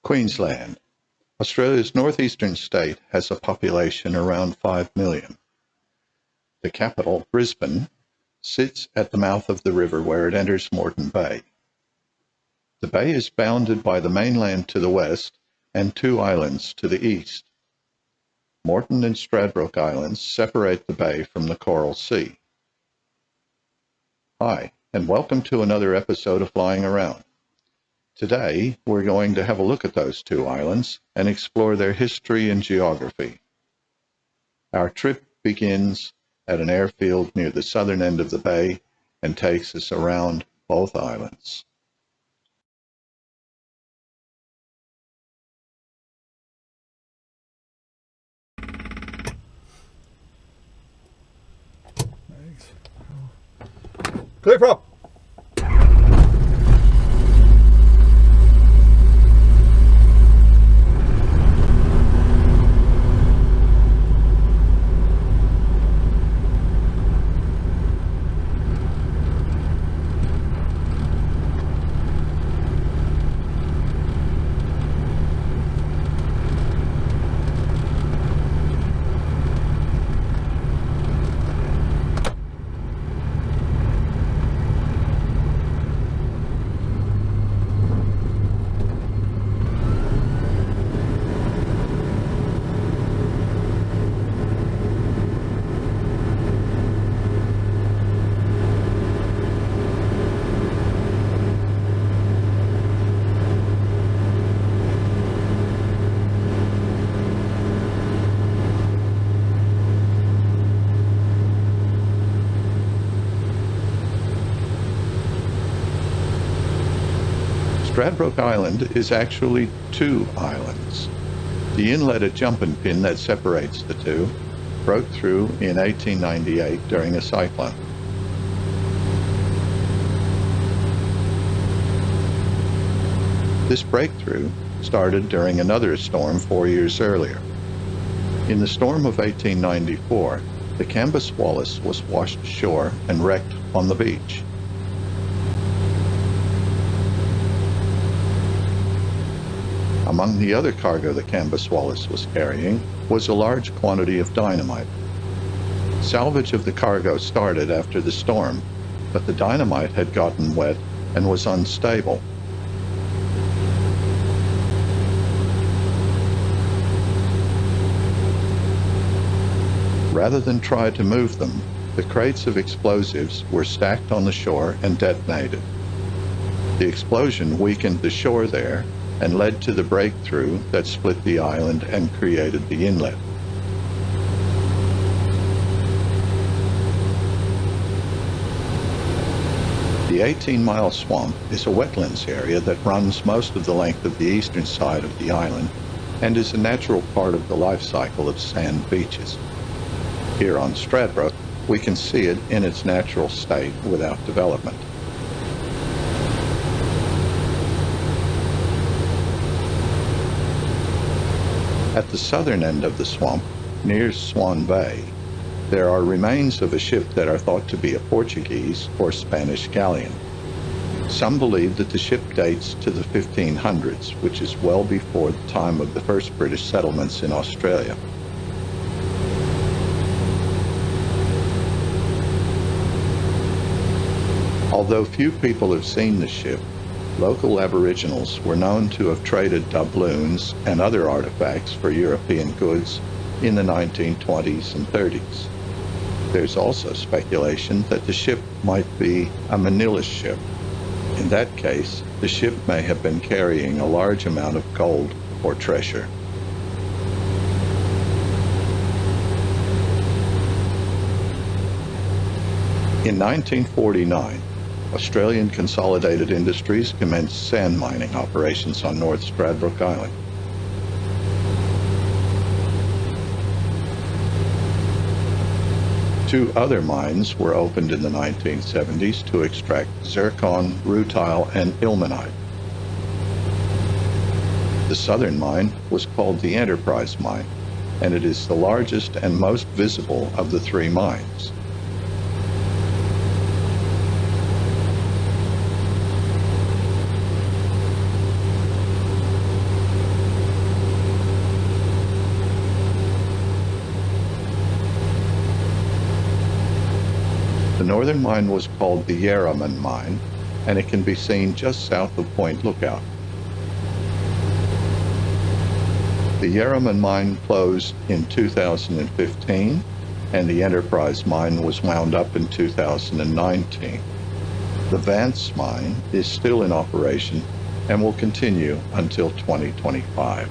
Queensland, Australia's northeastern state, has a population around 5 million. The capital, Brisbane, sits at the mouth of the river where it enters Moreton Bay. The bay is bounded by the mainland to the west and two islands to the east. Moreton and Stradbroke Islands separate the bay from the Coral Sea. Hi, and welcome to another episode of Flying Around. Today, we're going to have a look at those two islands and explore their history and geography. Our trip begins at an airfield near the southern end of the bay and takes us around both islands. Thanks. Clear prop. Stradbroke Island is actually two islands. The inlet at Jumping Pin that separates the two broke through in 1898 during a cyclone. This breakthrough started during another storm 4 years earlier. In the storm of 1894, the canvas Wallis was washed ashore and wrecked on the beach. Among the other cargo the canvas Wallis was carrying was a large quantity of dynamite. Salvage of the cargo started after the storm, but the dynamite had gotten wet and was unstable. Rather than try to move them, the crates of explosives were stacked on the shore and detonated. The explosion weakened the shore there and led to the breakthrough that split the island and created the inlet. The 18-mile swamp is a wetlands area that runs most of the length of the eastern side of the island and is a natural part of the life cycle of sand beaches. Here on Stradbroke, we can see it in its natural state without development. At the southern end of the swamp, near Swan Bay, there are remains of a ship that are thought to be a Portuguese or Spanish galleon. Some believe that the ship dates to the 1500s, which is well before the time of the first British settlements in Australia. Although few people have seen the ship, local Aboriginals were known to have traded doubloons and other artifacts for European goods in the 1920s and 30s. There's also speculation that the ship might be a Manila ship. In that case, the ship may have been carrying a large amount of gold or treasure. In 1949, Australian Consolidated Industries commenced sand mining operations on North Stradbroke Island. Two other mines were opened in the 1970s to extract zircon, rutile, and ilmenite. The southern mine was called the Enterprise Mine, and it is the largest and most visible of the three mines. northern mine was called the Yarraman Mine, and it can be seen just south of Point Lookout. The Yarraman Mine closed in 2015, and the Enterprise Mine was wound up in 2019. The Vance Mine is still in operation and will continue until 2025.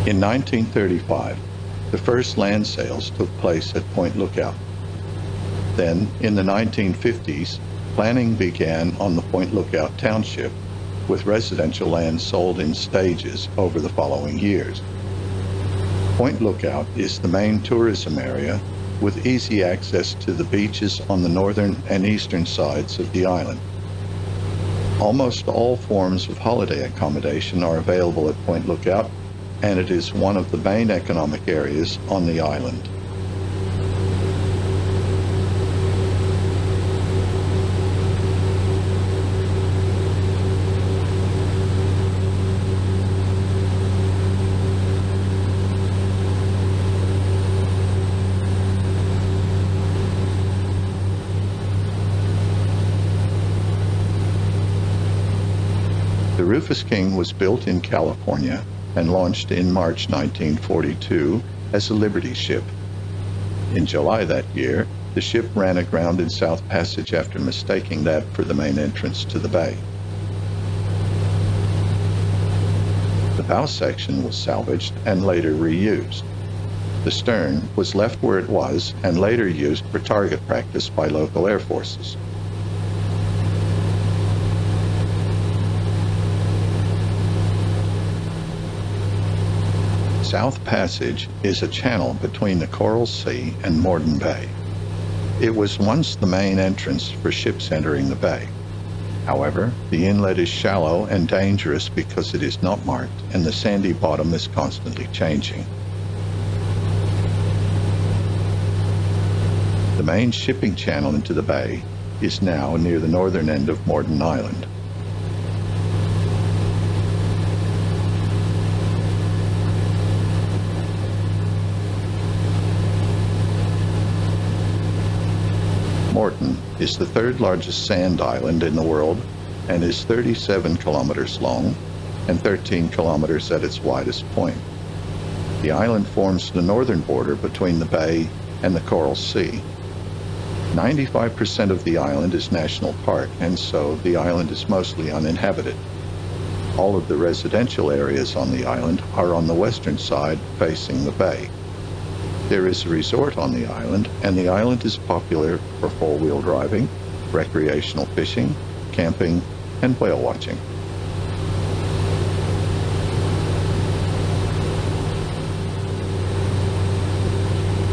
In 1935, the first land sales took place at Point Lookout. Then, in the 1950s, planning began on the Point Lookout Township, with residential land sold in stages over the following years. Point Lookout is the main tourism area, with easy access to the beaches on the northern and eastern sides of the island. Almost all forms of holiday accommodation are available at Point Lookout, and it is one of the main economic areas on the island. The Rufus King was built in California and launched in March 1942 as a Liberty ship. In July that year, the ship ran aground in South Passage after mistaking that for the main entrance to the bay. The bow section was salvaged and later reused. The stern was left where it was and later used for target practice by local air forces. South Passage is a channel between the Coral Sea and Moreton Bay. It was once the main entrance for ships entering the bay. However, the inlet is shallow and dangerous because it is not marked and the sandy bottom is constantly changing. The main shipping channel into the bay is now near the northern end of Moreton Island. Moreton is the third largest sand island in the world and is 37 kilometers long and 13 kilometers at its widest point. The island forms the northern border between the bay and the Coral Sea. 95% of the island is national park, and so the island is mostly uninhabited. All of the residential areas on the island are on the western side facing the bay. There is a resort on the island, and the island is popular for four-wheel driving, recreational fishing, camping, and whale watching.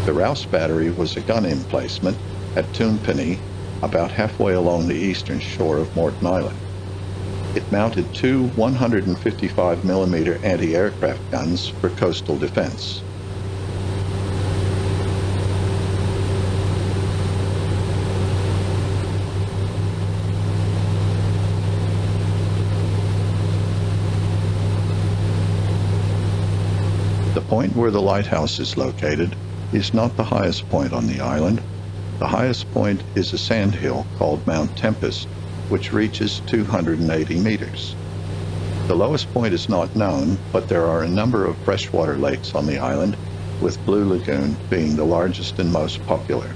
The Rouse Battery was a gun emplacement at Toompenny, about halfway along the eastern shore of Moreton Island. It mounted two 155mm anti-aircraft guns for coastal defense. The point where the lighthouse is located is not the highest point on the island. The highest point is a sandhill called Mount Tempest, which reaches 280 meters. The lowest point is not known, but there are a number of freshwater lakes on the island, with Blue Lagoon being the largest and most popular.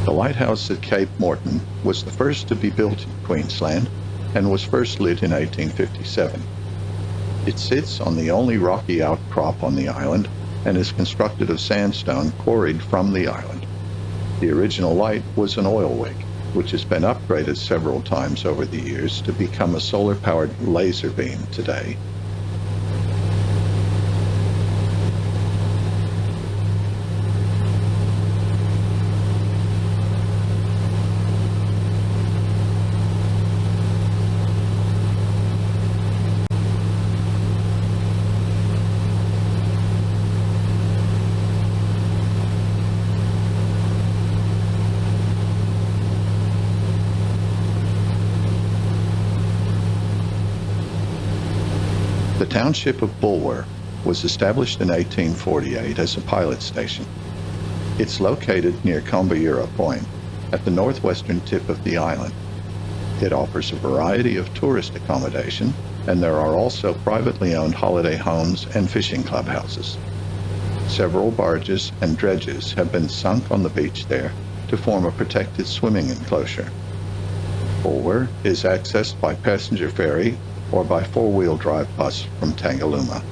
The lighthouse at Cape Moreton was the first to be built in Queensland and was first lit in 1857. It sits on the only rocky outcrop on the island and is constructed of sandstone quarried from the island. The original light was an oil wig, which has been upgraded several times over the years to become a solar-powered laser beam today. The township of Bulwer was established in 1848 as a pilot station. It's located near Combayura Point at the northwestern tip of the island. It offers a variety of tourist accommodation, and there are also privately owned holiday homes and fishing clubhouses. Several barges and dredges have been sunk on the beach there to form a protected swimming enclosure. Bulwer is accessed by passenger ferry or by four-wheel drive bus from Tangalooma.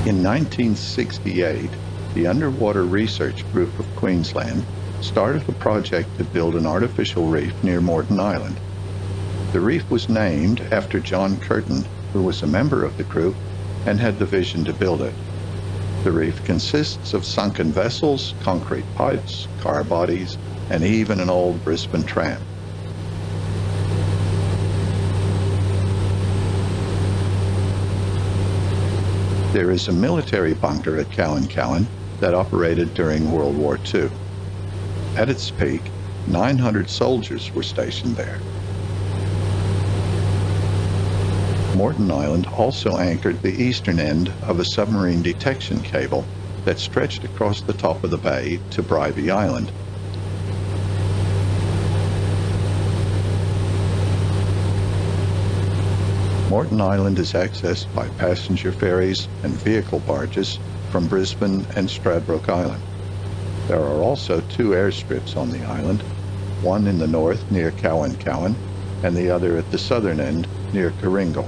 In 1968, the Underwater Research Group of Queensland started a project to build an artificial reef near Moreton Island. The reef was named after John Curtin, who was a member of the group and had the vision to build it. The reef consists of sunken vessels, concrete pipes, car bodies, and even an old Brisbane tram. There is a military bunker at Cowan Cowan that operated during World War II. At its peak, 900 soldiers were stationed there. Moreton Island also anchored the eastern end of a submarine detection cable that stretched across the top of the bay to Bribie Island. Moreton Island is accessed by passenger ferries and vehicle barges from Brisbane and Stradbroke Island. There are also two airstrips on the island, one in the north near Cowan Cowan and the other at the southern end near Coringal.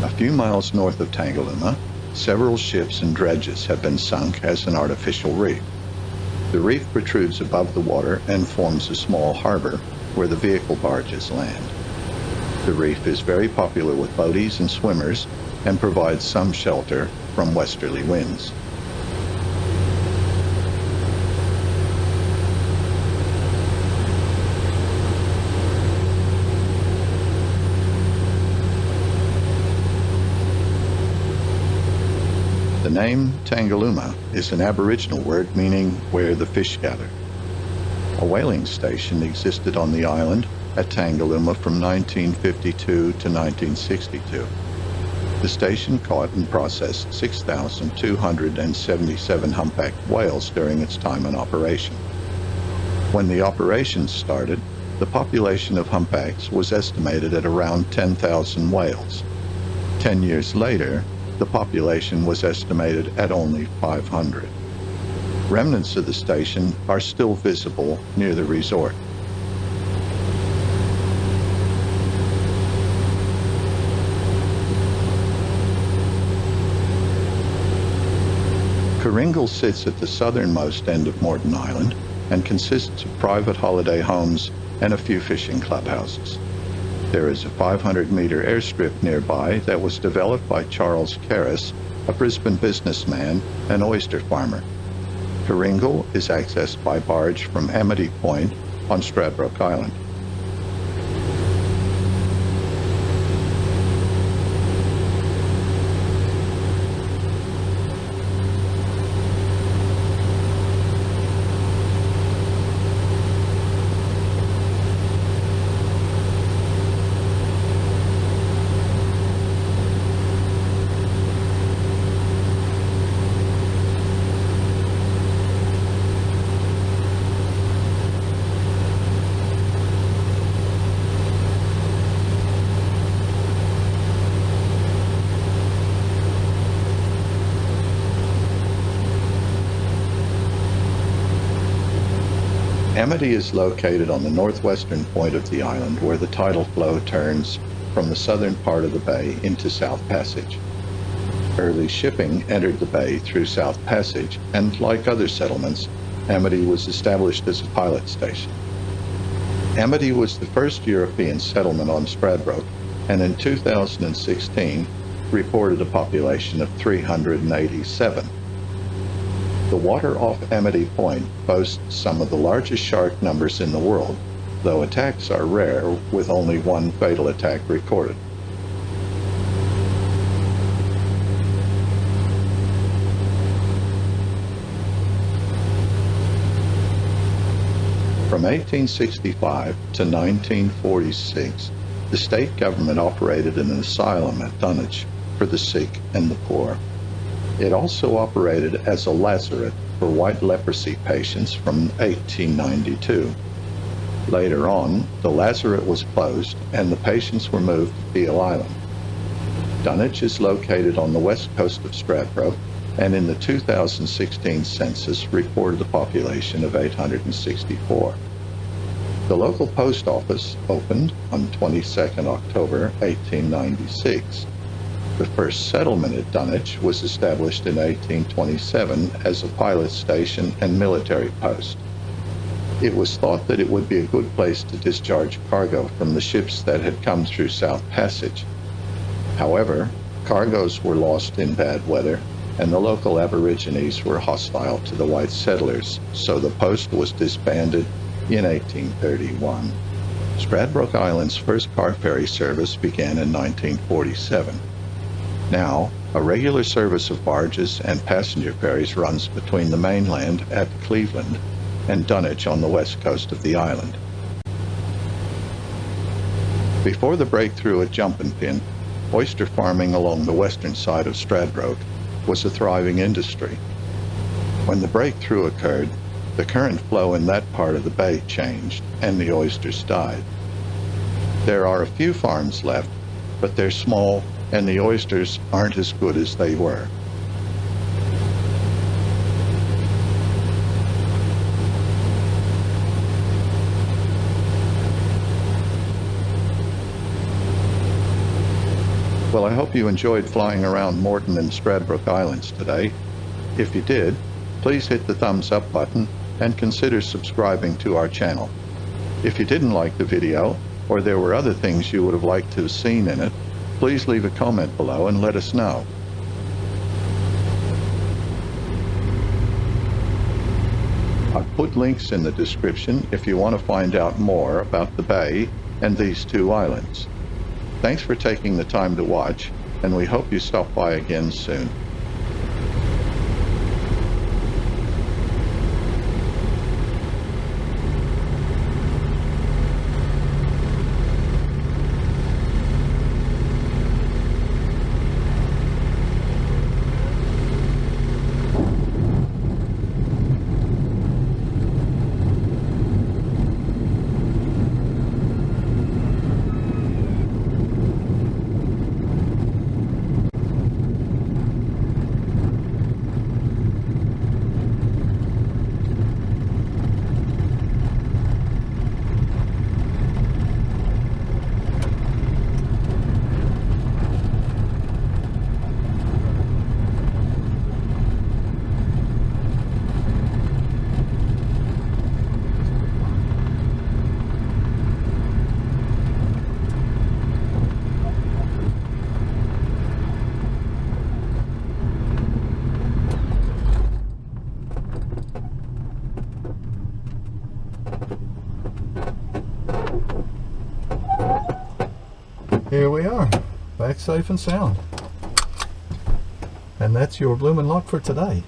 A few miles north of Tangalooma, several ships and dredges have been sunk as an artificial reef. The reef protrudes above the water and forms a small harbor where the vehicle barges land. The reef is very popular with boaties and swimmers and provides some shelter from westerly winds. The name Tangalooma is an Aboriginal word meaning where the fish gather. A whaling station existed on the island at Tangalooma from 1952 to 1962. The station caught and processed 6,277 humpback whales during its time in operation. When the operations started, the population of humpbacks was estimated at around 10,000 whales. 10 years later, the population was estimated at only 500. Remnants of the station are still visible near the resort. Coringal sits at the southernmost end of Moreton Island and consists of private holiday homes and a few fishing clubhouses. There is a 500-meter airstrip nearby that was developed by Charles Karras, a Brisbane businessman and oyster farmer. Coringal is accessed by barge from Amity Point on Stradbroke Island. Amity is located on the northwestern point of the island where the tidal flow turns from the southern part of the bay into South Passage. Early shipping entered the bay through South Passage, and like other settlements, Amity was established as a pilot station. Amity was the first European settlement on Stradbroke, and in 2016 reported a population of 387. The water off Amity Point boasts some of the largest shark numbers in the world, though attacks are rare, with only one fatal attack recorded. From 1865 to 1946, the state government operated an asylum at Dunwich for the sick and the poor. It also operated as a lazaret for white leprosy patients from 1892. Later on, the lazaret was closed and the patients were moved to Peel Island. Dunwich is located on the west coast of Stradbroke, and in the 2016 census reported a population of 864. The local post office opened on 22nd October 1896. The first settlement at Dunwich was established in 1827 as a pilot station and military post. It was thought that it would be a good place to discharge cargo from the ships that had come through South Passage. However, cargoes were lost in bad weather, and the local Aborigines were hostile to the white settlers, so the post was disbanded in 1831. Stradbroke Island's first car ferry service began in 1947. Now, a regular service of barges and passenger ferries runs between the mainland at Cleveland and Dunwich on the west coast of the island. Before the breakthrough at Jumpin' Pin, oyster farming along the western side of Stradbroke was a thriving industry. When the breakthrough occurred, the current flow in that part of the bay changed and the oysters died. There are a few farms left, but they're small and the oysters aren't as good as they were. Well, I hope you enjoyed flying around Moreton and Stradbroke Islands today. If you did, please hit the thumbs up button and consider subscribing to our channel. If you didn't like the video, or there were other things you would have liked to have seen in it, please leave a comment below and let us know. I've put links in the description if you want to find out more about the bay and these two islands. Thanks for taking the time to watch, and we hope you stop by again soon. Here we are, back safe and sound. And that's your bloomin' lot for today.